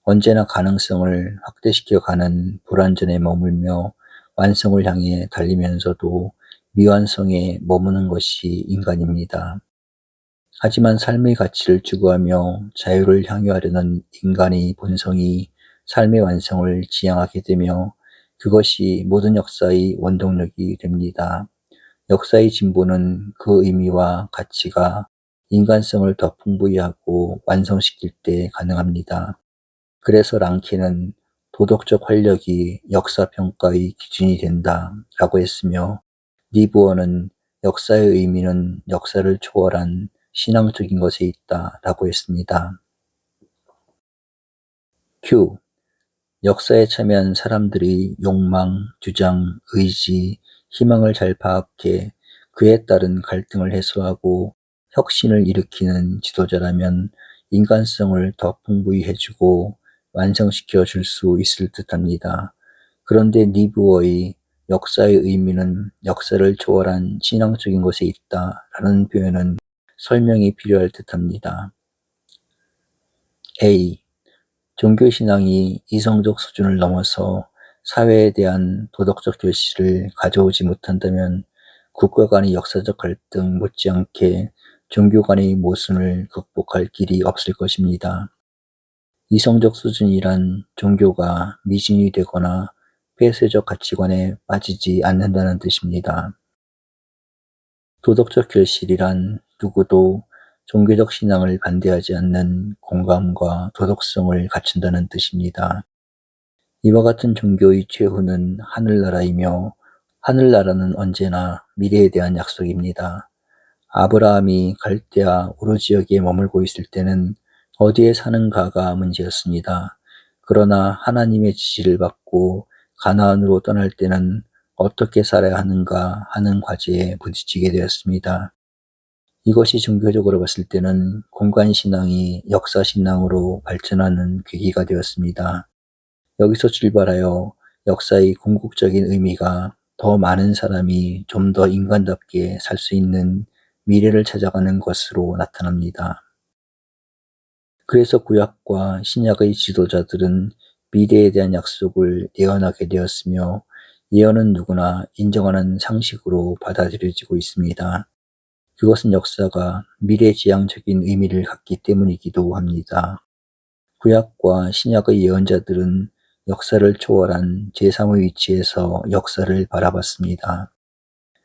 언제나 가능성을 확대시켜 가는 불완전에 머물며 완성을 향해 달리면서도 미완성에 머무는 것이 인간입니다. 하지만 삶의 가치를 추구하며 자유를 향유하려는 인간의 본성이 삶의 완성을 지향하게 되며 그것이 모든 역사의 원동력이 됩니다. 역사의 진보는 그 의미와 가치가 인간성을 더 풍부히 하고 완성시킬 때 가능합니다. 그래서 랑케는 도덕적 활력이 역사평가의 기준이 된다 라고 했으며 니부어는 역사의 의미는 역사를 초월한 신앙적인 것에 있다 라고 했습니다. Q. 역사에 참여한 사람들이 욕망, 주장, 의지, 희망을 잘 파악해 그에 따른 갈등을 해소하고 혁신을 일으키는 지도자라면 인간성을 더 풍부히 해주고 완성시켜 줄 수 있을 듯합니다. 그런데 니부어의 역사의 의미는 역사를 초월한 신앙적인 것에 있다라는 표현은 설명이 필요할 듯합니다. A. 종교신앙이 이성적 수준을 넘어서 사회에 대한 도덕적 결실을 가져오지 못한다면 국가 간의 역사적 갈등 못지않게 종교 간의 모순을 극복할 길이 없을 것입니다. 이성적 수준이란 종교가 미진이 되거나 폐쇄적 가치관에 빠지지 않는다는 뜻입니다. 도덕적 결실이란 누구도 종교적 신앙을 반대하지 않는 공감과 도덕성을 갖춘다는 뜻입니다. 이와 같은 종교의 최후는 하늘나라이며 하늘나라는 언제나 미래에 대한 약속입니다. 아브라함이 갈대아 우르 지역에 머물고 있을 때는 어디에 사는가가 문제였습니다. 그러나 하나님의 지시를 받고 가나안으로 떠날 때는 어떻게 살아야 하는가 하는 과제에 부딪히게 되었습니다. 이것이 종교적으로 봤을 때는 공간신앙이 역사신앙으로 발전하는 계기가 되었습니다. 여기서 출발하여 역사의 궁극적인 의미가 더 많은 사람이 좀 더 인간답게 살 수 있는 미래를 찾아가는 것으로 나타납니다. 그래서 구약과 신약의 지도자들은 미래에 대한 약속을 예언하게 되었으며 예언은 누구나 인정하는 상식으로 받아들여지고 있습니다. 그것은 역사가 미래지향적인 의미를 갖기 때문이기도 합니다. 구약과 신약의 예언자들은 역사를 초월한 제3의 위치에서 역사를 바라봤습니다.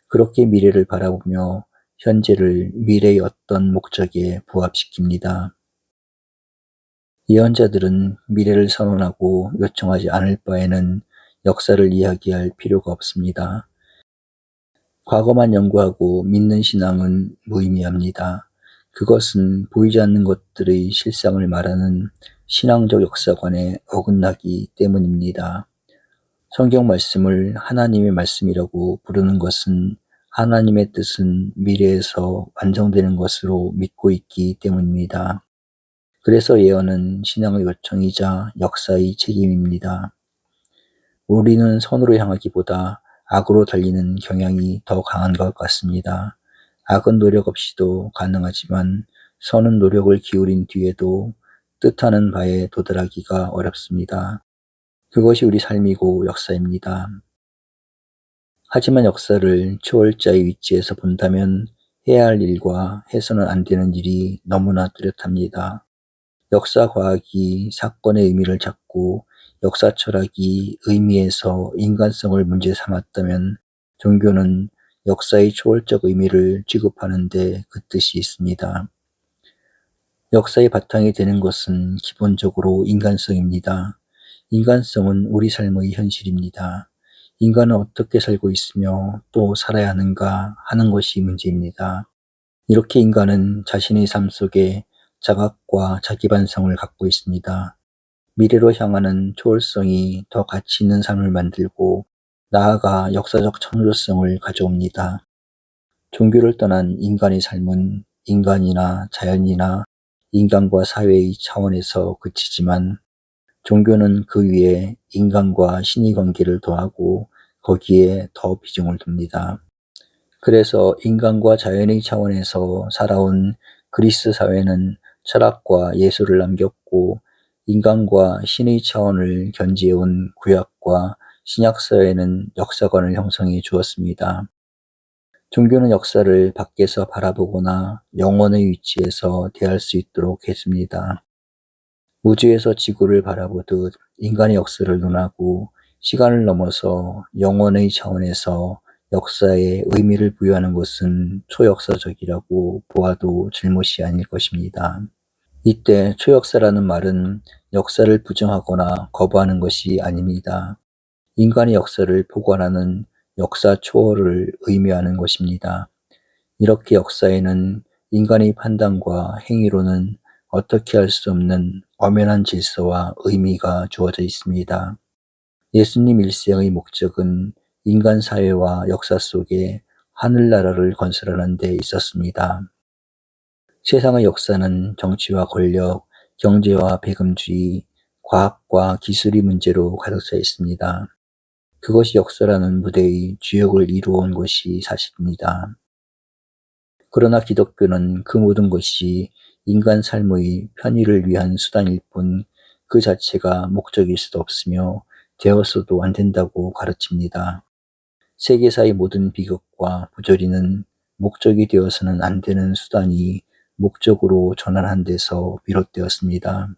그렇게 미래를 바라보며 현재를 미래의 어떤 목적에 부합시킵니다. 예언자들은 미래를 선언하고 요청하지 않을 바에는 역사를 이야기할 필요가 없습니다. 과거만 연구하고 믿는 신앙은 무의미합니다. 그것은 보이지 않는 것들의 실상을 말하는 신앙적 역사관에 어긋나기 때문입니다. 성경 말씀을 하나님의 말씀이라고 부르는 것은 하나님의 뜻은 미래에서 완성되는 것으로 믿고 있기 때문입니다. 그래서 예언은 신앙의 요청이자 역사의 책임입니다. 우리는 선으로 향하기보다 악으로 달리는 경향이 더 강한 것 같습니다. 악은 노력 없이도 가능하지만 선은 노력을 기울인 뒤에도 뜻하는 바에 도달하기가 어렵습니다. 그것이 우리 삶이고 역사입니다. 하지만 역사를 초월자의 위치에서 본다면 해야 할 일과 해서는 안 되는 일이 너무나 뚜렷합니다. 역사 과학이 사건의 의미를 찾고 역사 철학이 의미에서 인간성을 문제 삼았다면 종교는 역사의 초월적 의미를 취급하는 데 그 뜻이 있습니다. 역사의 바탕이 되는 것은 기본적으로 인간성입니다. 인간성은 우리 삶의 현실입니다. 인간은 어떻게 살고 있으며 또 살아야 하는가 하는 것이 문제입니다. 이렇게 인간은 자신의 삶 속에 자각과 자기반성을 갖고 있습니다. 미래로 향하는 초월성이 더 가치 있는 삶을 만들고 나아가 역사적 창조성을 가져옵니다. 종교를 떠난 인간의 삶은 인간이나 자연이나 인간과 사회의 차원에서 그치지만 종교는 그 위에 인간과 신의 관계를 더하고 거기에 더 비중을 둡니다. 그래서 인간과 자연의 차원에서 살아온 그리스 사회는 철학과 예술을 남겼고 인간과 신의 차원을 견지해온 구약과 신약 사회는 역사관을 형성해 주었습니다. 종교는 역사를 밖에서 바라보거나 영혼의 위치에서 대할 수 있도록 했습니다. 우주에서 지구를 바라보듯 인간의 역사를 논하고 시간을 넘어서 영혼의 차원에서 역사에 의미를 부여하는 것은 초역사적이라고 보아도 잘못이 아닐 것입니다. 이때 초역사라는 말은 역사를 부정하거나 거부하는 것이 아닙니다. 인간의 역사를 포괄하는 역사 초월을 의미하는 것입니다. 이렇게 역사에는 인간의 판단과 행위로는 어떻게 할 수 없는 엄연한 질서와 의미가 주어져 있습니다. 예수님 일생의 목적은 인간 사회와 역사 속에 하늘나라를 건설하는 데 있었습니다. 세상의 역사는 정치와 권력, 경제와 배금주의, 과학과 기술의 문제로 가득 차 있습니다. 그것이 역사라는 무대의 주역을 이루어온 것이 사실입니다. 그러나 기독교는 그 모든 것이 인간 삶의 편의를 위한 수단일 뿐 그 자체가 목적일 수도 없으며 되어서도 안 된다고 가르칩니다. 세계사의 모든 비극과 부조리는 목적이 되어서는 안 되는 수단이 목적으로 전환한 데서 비롯되었습니다.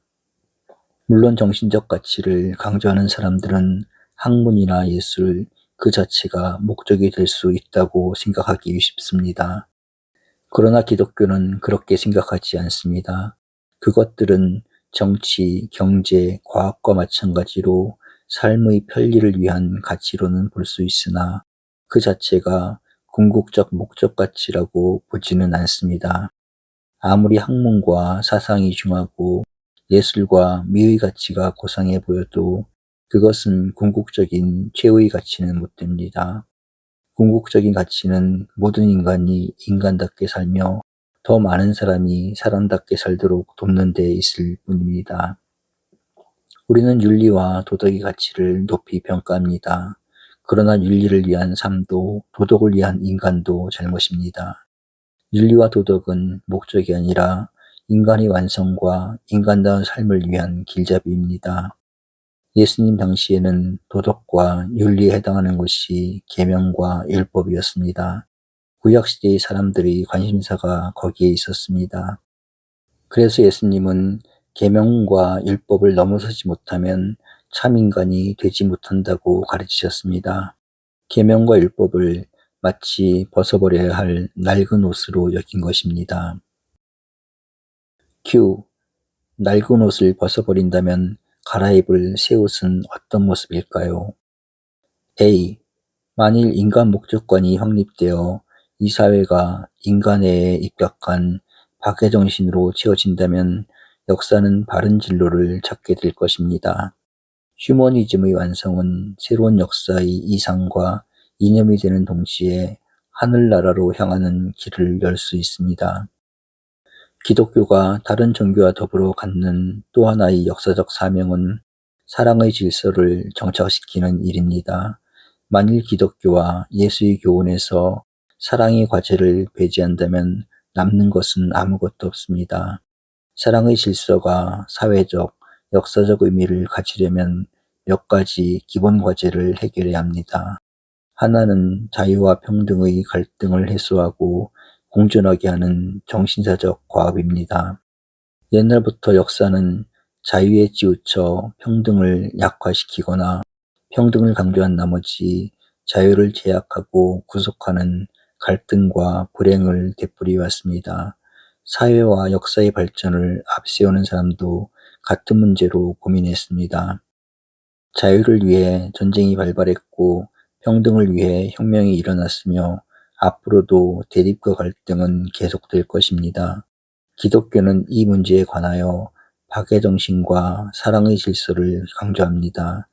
물론 정신적 가치를 강조하는 사람들은 학문이나 예술 그 자체가 목적이 될 수 있다고 생각하기 쉽습니다. 그러나 기독교는 그렇게 생각하지 않습니다. 그것들은 정치, 경제, 과학과 마찬가지로 삶의 편리를 위한 가치로는 볼 수 있으나 그 자체가 궁극적 목적 가치라고 보지는 않습니다. 아무리 학문과 사상이 중하고 예술과 미의 가치가 고상해 보여도 그것은 궁극적인 최후의 가치는 못 됩니다. 궁극적인 가치는 모든 인간이 인간답게 살며 더 많은 사람이 사람답게 살도록 돕는 데 있을 뿐입니다. 우리는 윤리와 도덕의 가치를 높이 평가합니다. 그러나 윤리를 위한 삶도 도덕을 위한 인간도 잘못입니다. 윤리와 도덕은 목적이 아니라 인간의 완성과 인간다운 삶을 위한 길잡이입니다. 예수님 당시에는 도덕과 윤리에 해당하는 것이 계명과 율법이었습니다. 구약시대의 사람들의 관심사가 거기에 있었습니다. 그래서 예수님은 계명과 율법을 넘어서지 못하면 참 인간이 되지 못한다고 가르치셨습니다. 계명과 율법을 마치 벗어버려야 할 낡은 옷으로 여긴 것입니다. Q. 낡은 옷을 벗어버린다면 갈아입을 새 옷은 어떤 모습일까요? A. 만일 인간 목적관이 확립되어 이 사회가 인간 외에 입각한 박애정신으로 채워진다면 역사는 바른 진로를 찾게 될 것입니다. 휴머니즘의 완성은 새로운 역사의 이상과 이념이 되는 동시에 하늘나라로 향하는 길을 열 수 있습니다. 기독교가 다른 종교와 더불어 갖는 또 하나의 역사적 사명은 사랑의 질서를 정착시키는 일입니다. 만일 기독교와 예수의 교훈에서 사랑의 과제를 배제한다면 남는 것은 아무것도 없습니다. 사랑의 질서가 사회적, 역사적 의미를 가지려면 몇 가지 기본 과제를 해결해야 합니다. 하나는 자유와 평등의 갈등을 해소하고 공존하게 하는 정신사적 과업입니다. 옛날부터 역사는 자유에 치우쳐 평등을 약화시키거나 평등을 강조한 나머지 자유를 제약하고 구속하는 갈등과 불행을 되풀이해 왔습니다. 사회와 역사의 발전을 앞세우는 사람도 같은 문제로 고민했습니다. 자유를 위해 전쟁이 발발했고 평등을 위해 혁명이 일어났으며 앞으로도 대립과 갈등은 계속될 것입니다. 기독교는 이 문제에 관하여 박애정신과 사랑의 질서를 강조합니다.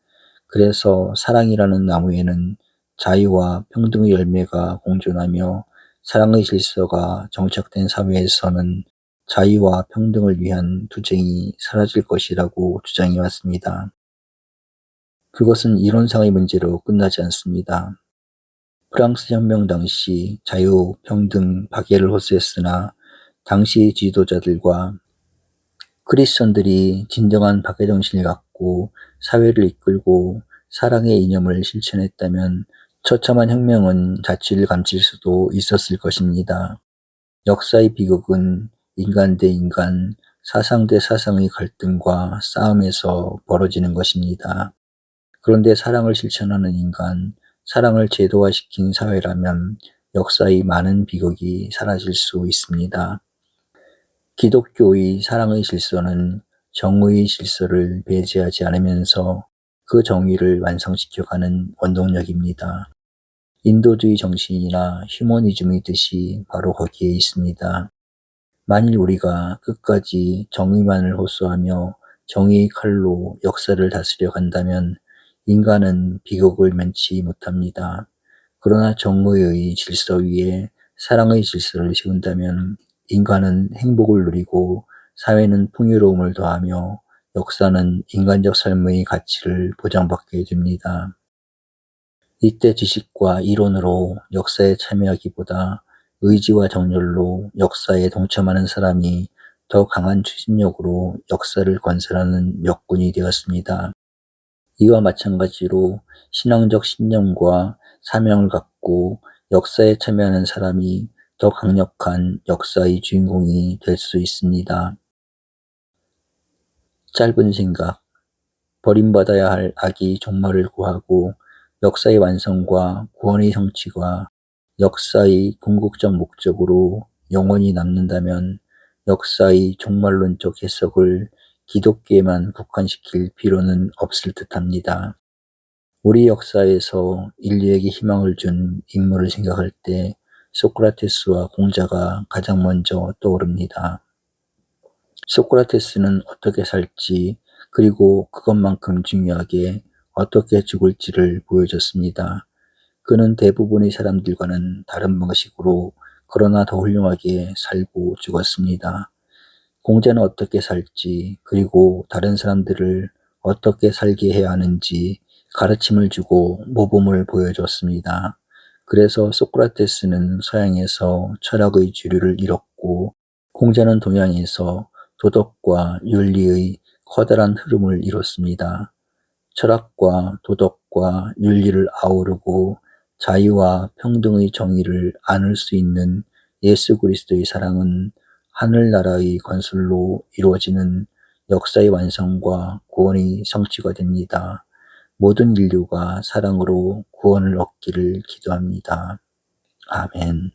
그래서 사랑이라는 나무에는 자유와 평등의 열매가 공존하며 사랑의 질서가 정착된 사회에서는 자유와 평등을 위한 투쟁이 사라질 것이라고 주장해 왔습니다. 그것은 이론상의 문제로 끝나지 않습니다. 프랑스 혁명 당시 자유, 평등, 박애를 호소했으나 당시 지도자들과 크리스천들이 진정한 박애정신을 갖고 사회를 이끌고 사랑의 이념을 실천했다면 처참한 혁명은 자취를 감출 수도 있었을 것입니다. 역사의 비극은 인간 대 인간, 사상 대 사상의 갈등과 싸움에서 벌어지는 것입니다. 그런데 사랑을 실천하는 인간, 사랑을 제도화시킨 사회라면 역사의 많은 비극이 사라질 수 있습니다. 기독교의 사랑의 질서는 정의의 질서를 배제하지 않으면서 그 정의를 완성시켜가는 원동력입니다. 인도주의 정신이나 휴머니즘의 뜻이 바로 거기에 있습니다. 만일 우리가 끝까지 정의만을 호소하며 정의의 칼로 역사를 다스려 간다면 인간은 비극을 면치 못합니다. 그러나 정의의 질서 위에 사랑의 질서를 세운다면 인간은 행복을 누리고 사회는 풍요로움을 더하며 역사는 인간적 삶의 가치를 보장받게 됩니다. 이때 지식과 이론으로 역사에 참여하기보다 의지와 정열로 역사에 동참하는 사람이 더 강한 추진력으로 역사를 건설하는 역군이 되었습니다. 이와 마찬가지로 신앙적 신념과 사명을 갖고 역사에 참여하는 사람이 더 강력한 역사의 주인공이 될 수 있습니다. 짧은 생각, 버림받아야 할 악이 종말을 구하고 역사의 완성과 구원의 성취가 역사의 궁극적 목적으로 영원히 남는다면 역사의 종말론적 해석을 기독교에만 국한시킬 필요는 없을 듯합니다. 우리 역사에서 인류에게 희망을 준 인물을 생각할 때 소크라테스와 공자가 가장 먼저 떠오릅니다. 소크라테스는 어떻게 살지 그리고 그것만큼 중요하게 어떻게 죽을지를 보여줬습니다. 그는 대부분의 사람들과는 다른 방식으로 그러나 더 훌륭하게 살고 죽었습니다. 공자는 어떻게 살지 그리고 다른 사람들을 어떻게 살게 해야 하는지 가르침을 주고 모범을 보여줬습니다. 그래서 소크라테스는 서양에서 철학의 주류를 이뤘고 공자는 동양에서 도덕과 윤리의 커다란 흐름을 이뤘습니다. 철학과 도덕과 윤리를 아우르고 자유와 평등의 정의를 안을 수 있는 예수 그리스도의 사랑은 하늘나라의 건설로 이루어지는 역사의 완성과 구원의 성취가 됩니다. 모든 인류가 사랑으로 구원을 얻기를 기도합니다. 아멘.